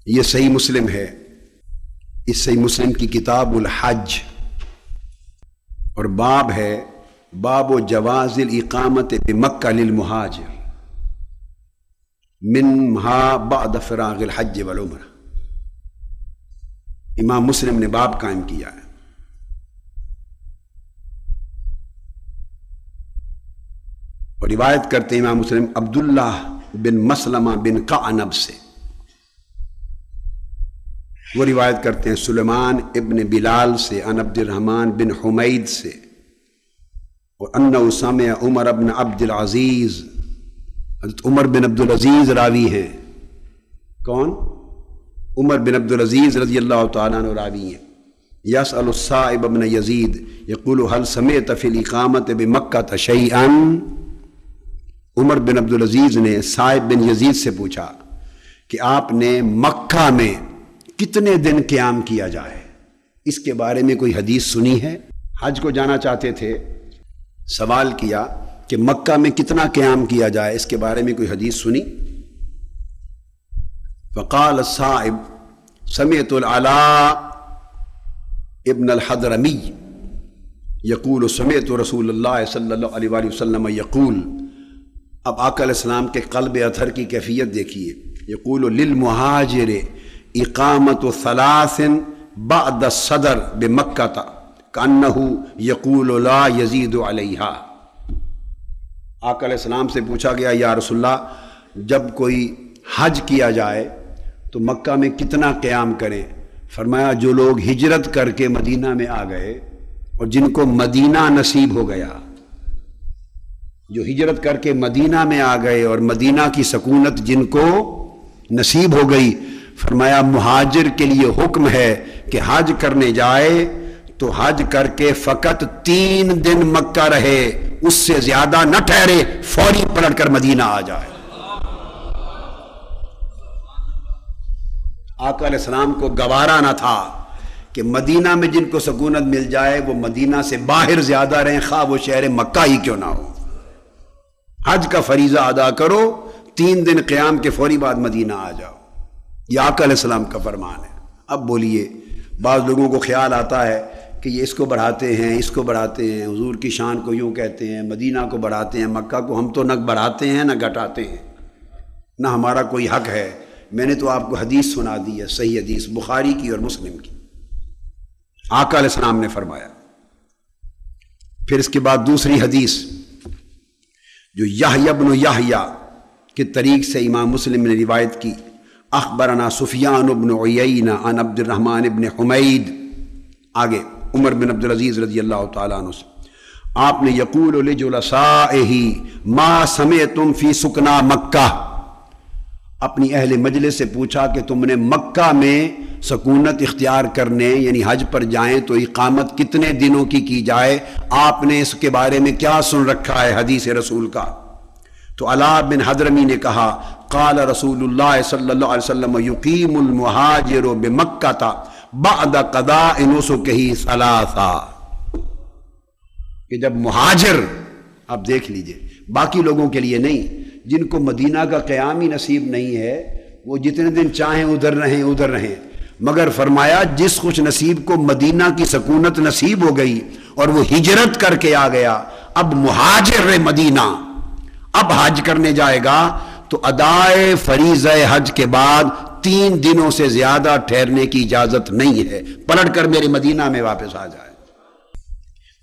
یہ صحیح مسلم ہے، اس صحیح مسلم کی کتاب الحج اور باب ہے باب جواز الاقامت بمکہ للمہاجر منہا بعد فراغ الحج والعمرہ۔ امام مسلم نے باب قائم کیا ہے۔ اور روایت کرتے ہیں امام مسلم عبداللہ بن مسلمہ بن قعنب سے، وہ روایت کرتے ہیں سلیمان ابن بلال سے عن عبد الرحمن بن حمید سے، اور انہ سمع عمر بن عبد العزیز، حضرت عمر بن عبد العزیز راوی ہیں۔ کون؟ عمر بن عبد العزیز رضی اللہ تعالیٰ عنہ راوی ہیں۔ یسأل الصائب بن یزید یقول هل سمعت فی الاقامۃ بمکہ شیئا، عمر بن عبد العزیز نے صائب بن یزید سے پوچھا کہ آپ نے مکہ میں کتنے دن قیام کیا جائے، اس کے بارے میں کوئی حدیث سنی ہے؟ حج کو جانا چاہتے تھے، سوال کیا کہ مکہ میں کتنا قیام کیا جائے، اس کے بارے میں کوئی حدیث سنی؟ فقال الصائب سمعت العلاء ابن الحضرمی یقول سمعت رسول اللہ صلی اللہ علیہ وآلہ وسلم یقول، اب آقا علیہ السلام کے قلب اطہر کی کیفیت دیکھیے، یقول للمہاجر اقامت ثلاث بعد الصدر بمکہ کانہ یقول لا یزید علیہا۔ آقا علیہ السلام سے پوچھا گیا یا رسول اللہ جب کوئی حج کیا جائے تو مکہ میں کتنا قیام کریں؟ فرمایا جو لوگ ہجرت کر کے مدینہ میں آ گئے اور جن کو مدینہ نصیب ہو گیا، جو ہجرت کر کے مدینہ میں آ گئے اور مدینہ کی سکونت جن کو نصیب ہو گئی، فرمایا مہاجر کے لیے حکم ہے کہ حج کرنے جائے تو حج کر کے فقط 3 دن مکہ رہے، اس سے زیادہ نہ ٹھہرے، فوری پلٹ کر مدینہ آ جائے۔ آقا علیہ السلام کو گوارا نہ تھا کہ مدینہ میں جن کو سکونت مل جائے وہ مدینہ سے باہر زیادہ رہیں، خواہ وہ شہر مکہ ہی کیوں نہ ہو۔ حج کا فریضہ ادا کرو، 3 دن قیام کے فوری بعد مدینہ آ جاؤ، یہ آقا علیہ السلام کا فرمان ہے۔ اب بولیے، بعض لوگوں کو خیال آتا ہے کہ یہ اس کو بڑھاتے ہیں، اس کو بڑھاتے ہیں، حضور کی شان کو یوں کہتے ہیں، مدینہ کو بڑھاتے ہیں، مکہ کو ہم تو نہ بڑھاتے ہیں نہ گھٹاتے ہیں، نہ ہمارا کوئی حق ہے۔ میں نے تو آپ کو حدیث سنا دی ہے، صحیح حدیث بخاری کی اور مسلم کی، آقا علیہ السلام نے فرمایا۔ پھر اس کے بعد دوسری حدیث جو یحییٰ بن یحییٰ کے طریق سے امام مسلم نے روایت کی، اخبرنا سفیان بن عیینہ عن عبد الرحمن بن حمید، آگے عمر بن عبد العزیز رضی اللہ تعالیٰ عنہ سے آپ نے یقول لجلسائہ ما سمعتم فی سکنا مکہ، اپنی اہل مجلس سے پوچھا کہ تم نے مکہ میں سکونت اختیار کرنے یعنی حج پر جائیں تو اقامت کتنے دنوں کی جائے، آپ نے اس کے بارے میں کیا سن رکھا ہے حدیث رسول کا؟ تو علاء بن حضرمی نے کہا قال رسول اللہ صلی اللہ علیہ وسلم یقیم المہاجر بمکہ بعد قضاء نسکہ ثلاثا، کہ جب مہاجر، آپ دیکھ لیجئے باقی لوگوں کے لیے نہیں، جن کو مدینہ کا قیام ہی نصیب نہیں ہے وہ جتنے دن چاہیں ادھر رہیں، مگر فرمایا جس خوش نصیب کو مدینہ کی سکونت نصیب ہو گئی اور وہ ہجرت کر کے آ گیا، اب مہاجر مدینہ اب حج کرنے جائے گا تو ادائے فریضہ حج کے بعد 3 دنوں سے زیادہ ٹھہرنے کی اجازت نہیں ہے، پلٹ کر میرے مدینہ میں واپس آ جائے۔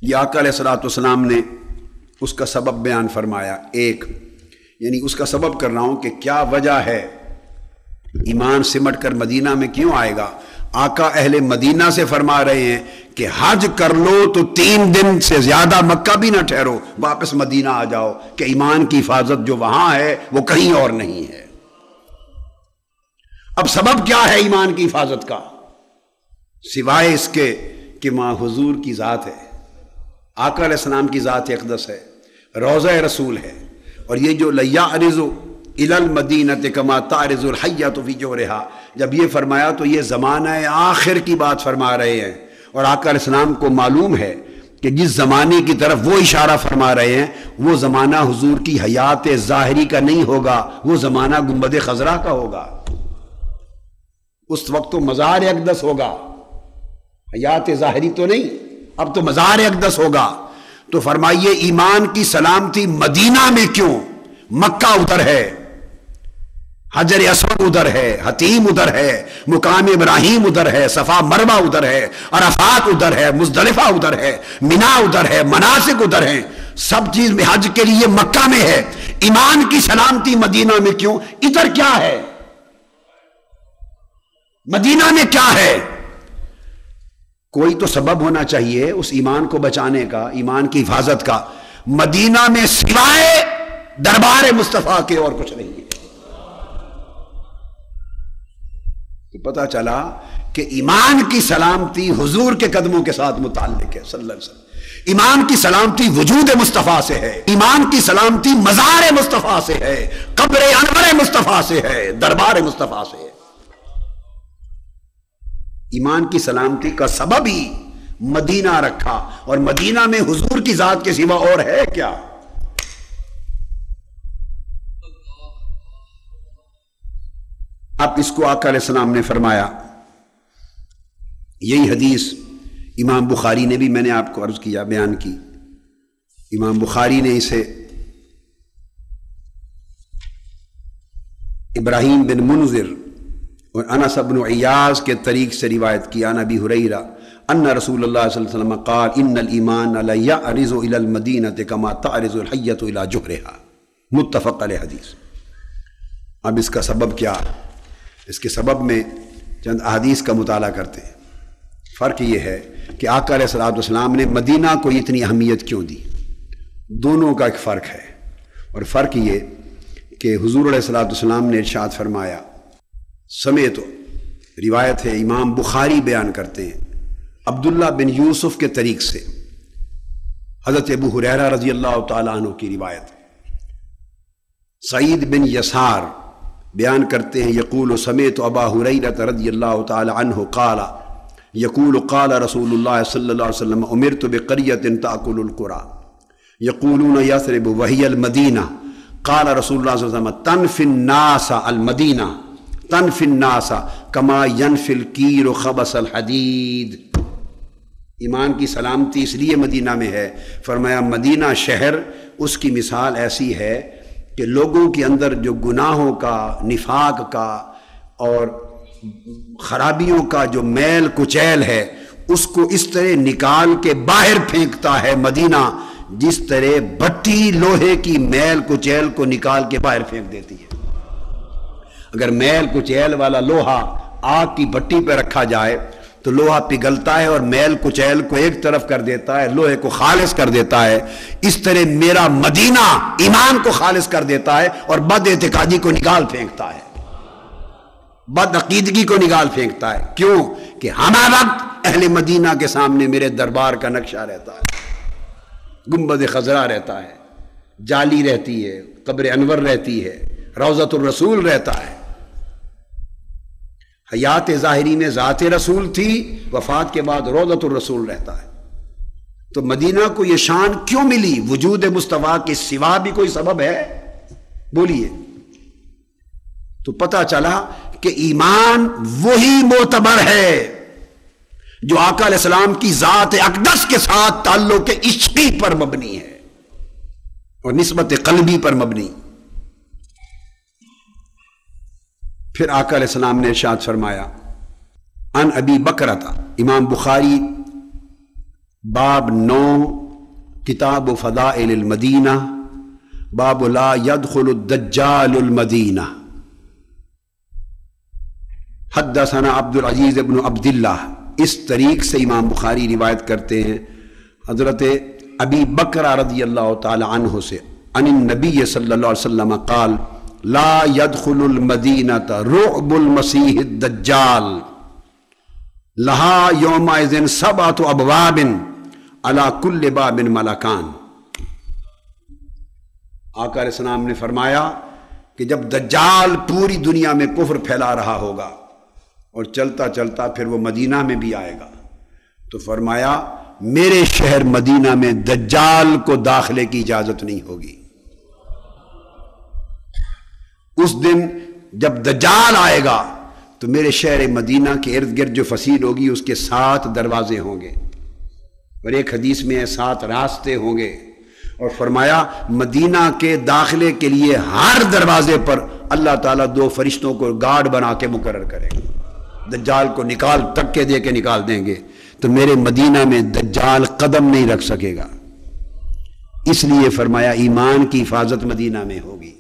یہ آقا علیہ السلام نے اس کا سبب بیان فرمایا، ایک یعنی اس کا سبب کر رہا ہوں کہ کیا وجہ ہے ایمان سمٹ کر مدینہ میں کیوں آئے گا۔ آقا اہل مدینہ سے فرما رہے ہیں کہ حج کر لو تو 3 دن سے زیادہ مکہ بھی نہ ٹھہرو، واپس مدینہ آ جاؤ، کہ ایمان کی حفاظت جو وہاں ہے وہ کہیں اور نہیں ہے۔ اب سبب کیا ہے ایمان کی حفاظت کا، سوائے اس کے کہ وہاں حضور کی ذات ہے، آقا علیہ السلام کی ذات اقدس ہے، روضہ رسول ہے، اور یہ جو لیعرض الی المدینۃ کما تعرض الحیۃ فی جوہرہا، جب یہ فرمایا تو یہ زمانہ آخر کی بات فرما رہے ہیں، اور آقا علیہ السلام کو معلوم ہے کہ جس زمانے کی طرف وہ اشارہ فرما رہے ہیں وہ زمانہ حضور کی حیات ظاہری کا نہیں ہوگا، وہ زمانہ گنبد خضرا کا ہوگا۔ اس وقت تو مزار اقدس ہوگا، حیات ظاہری تو نہیں، اب تو مزار اقدس ہوگا۔ تو فرمائیے ایمان کی سلامتی مدینہ میں کیوں؟ مکہ ادھر ہے، حجر اسود ادھر ہے، حتیم ادھر ہے، مقام ابراہیم ادھر ہے، صفا مروہ ادھر ہے، عرفات ادھر ہے، مزدلفہ ادھر ہے، مینا ادھر ہے، مناسک ادھر ہیں، سب چیز میں حج کے لیے مکہ میں ہے۔ ایمان کی سلامتی مدینہ میں کیوں؟ ادھر کیا ہے؟ مدینہ میں کیا ہے؟ کوئی تو سبب ہونا چاہیے اس ایمان کو بچانے کا، ایمان کی حفاظت کا۔ مدینہ میں سوائے دربار مصطفیٰ کے اور کچھ نہیں ہے۔ پتہ چلا کہ ایمان کی سلامتی حضور کے قدموں کے ساتھ متعلق ہے صلی اللہ علیہ وسلم۔ ایمان کی سلامتی وجود مصطفیٰ سے ہے، ایمان کی سلامتی مزار مصطفیٰ سے ہے، قبر انور مصطفیٰ سے ہے، دربار مصطفیٰ سے ہے۔ ایمان کی سلامتی کا سبب ہی مدینہ رکھا، اور مدینہ میں حضور کی ذات کے سوا اور ہے کیا؟ اب اس کو آقا علیہ السلام نے فرمایا، یہی حدیث امام بخاری نے بھی، میں نے آپ کو عرض کیا، بیان کی، امام بخاری نے اسے ابراہیم بن منذر اور انس بن عیاض کے طریق سے روایت کیا، عن ابی ہریرہ ان رسول اللہ صلی اللہ علیہ وسلم قال ان الایمان لیعرض الی المدینہ کما تعرض الحیۃ الی جحرها، متفق علیہ حدیث۔ اب اس کا سبب کیا؟ اس کے سبب میں چند احادیث کا مطالعہ کرتے ہیں۔ فرق یہ ہے کہ آقا علیہ السلام نے مدینہ کو اتنی اہمیت کیوں دی؟ دونوں کا ایک فرق ہے، اور فرق یہ کہ حضور علیہ السلام نے ارشاد فرمایا، سمیت، روایت ہے امام بخاری بیان کرتے ہیں عبداللہ بن یوسف کے طریق سے، حضرت ابو ہریرہ رضی اللہ تعالیٰ عنہ کی روایت، سعید بن یسار بیان کرتے ہیں، یقول سمیت ابا ہریرہ رضی اللہ تعالی عنہ قال یقول قال رسول اللہ صلی اللہ علیہ وسلم امرت بقریۃ تأکل القرى یقولون یثرب وہی المدینہ قال رسول اللہ صلی اللہ علیہ وسلم تنفی الناس المدینہ تنفی الناس کما ینفی الکیر خبث الحدید۔ ایمان کی سلامتی اس لیے مدینہ میں ہے، فرمایا مدینہ شہر اس کی مثال ایسی ہے کہ لوگوں کے اندر جو گناہوں کا، نفاق کا اور خرابیوں کا جو میل کچیل ہے، اس کو اس طرح نکال کے باہر پھینکتا ہے مدینہ، جس طرح بھٹی لوہے کی میل کچیل کو نکال کے باہر پھینک دیتی ہے۔ اگر میل کچیل والا لوہا آگ کی بھٹی پہ رکھا جائے تو لوہا پگھلتا ہے اور میل کچیل کو ایک طرف کر دیتا ہے، لوہے کو خالص کر دیتا ہے۔ اس طرح میرا مدینہ ایمان کو خالص کر دیتا ہے اور بد اعتقادی کو نکال پھینکتا ہے، بد عقیدگی کو نکال پھینکتا ہے۔ کیوں؟ کہ ہمارا وقت اہل مدینہ کے سامنے میرے دربار کا نقشہ رہتا ہے، گنبد خضرا رہتا ہے، جالی رہتی ہے، قبر انور رہتی ہے، روضۃ الرسول رہتا ہے۔ حیات ظاہری میں ذات رسول تھی، وفات کے بعد روضۃ الرسول رہتا ہے۔ تو مدینہ کو یہ شان کیوں ملی؟ وجود مصطفیٰ کے سوا بھی کوئی سبب ہے؟ بولیے۔ تو پتہ چلا کہ ایمان وہی معتبر ہے جو آقا علیہ السلام کی ذات اقدس کے ساتھ تعلق عشقی پر مبنی ہے اور نسبت قلبی پر مبنی۔ پھر آقا علیہ السلام نے ارشاد فرمایا، ان ابی بکرۃ، امام بخاری باب 9 کتاب فضائل المدینہ، باب لا يدخل الدجال المدینہ، حدثنا عبد العزیز بن عبداللہ، اس طریق سے امام بخاری روایت کرتے ہیں حضرت ابی بکرہ رضی اللہ تعالی عنہ سے، عن النبی صلی اللہ علیہ وسلم قال لا يدخل المدینۃ رعب المسیح الدجال لہا یومئذ 7 ابواب علی کل باب ملکان۔ آقا علیہ السلام نے فرمایا کہ جب دجال پوری دنیا میں کفر پھیلا رہا ہوگا اور چلتا چلتا پھر وہ مدینہ میں بھی آئے گا، تو فرمایا میرے شہر مدینہ میں دجال کو داخلے کی اجازت نہیں ہوگی۔ اس دن جب دجال آئے گا تو میرے شہر مدینہ کے ارد گرد جو فصیل ہوگی اس کے 7 دروازے ہوں گے، اور ایک حدیث میں ہے 7 راستے ہوں گے، اور فرمایا مدینہ کے داخلے کے لیے ہر دروازے پر اللہ تعالیٰ 2 فرشتوں کو گارڈ بنا کے مقرر کرے گا، دجال کو نکال تک کے دے کے نکال دیں گے، تو میرے مدینہ میں دجال قدم نہیں رکھ سکے گا۔ اس لیے فرمایا ایمان کی حفاظت مدینہ میں ہوگی۔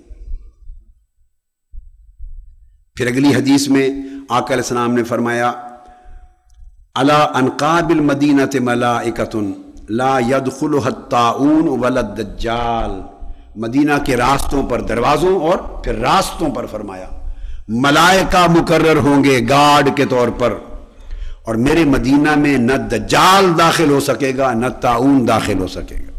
پھر اگلی حدیث میں آقا علیہ السلام نے فرمایا علی انقاب المدینۃ ملائکۃ لا يدخلها الطاعون ولا الدجال، مدینہ کے راستوں پر، دروازوں اور پھر راستوں پر فرمایا ملائکہ مقرر ہوں گے گارڈ کے طور پر، اور میرے مدینہ میں نہ دجال داخل ہو سکے گا نہ طاعون داخل ہو سکے گا۔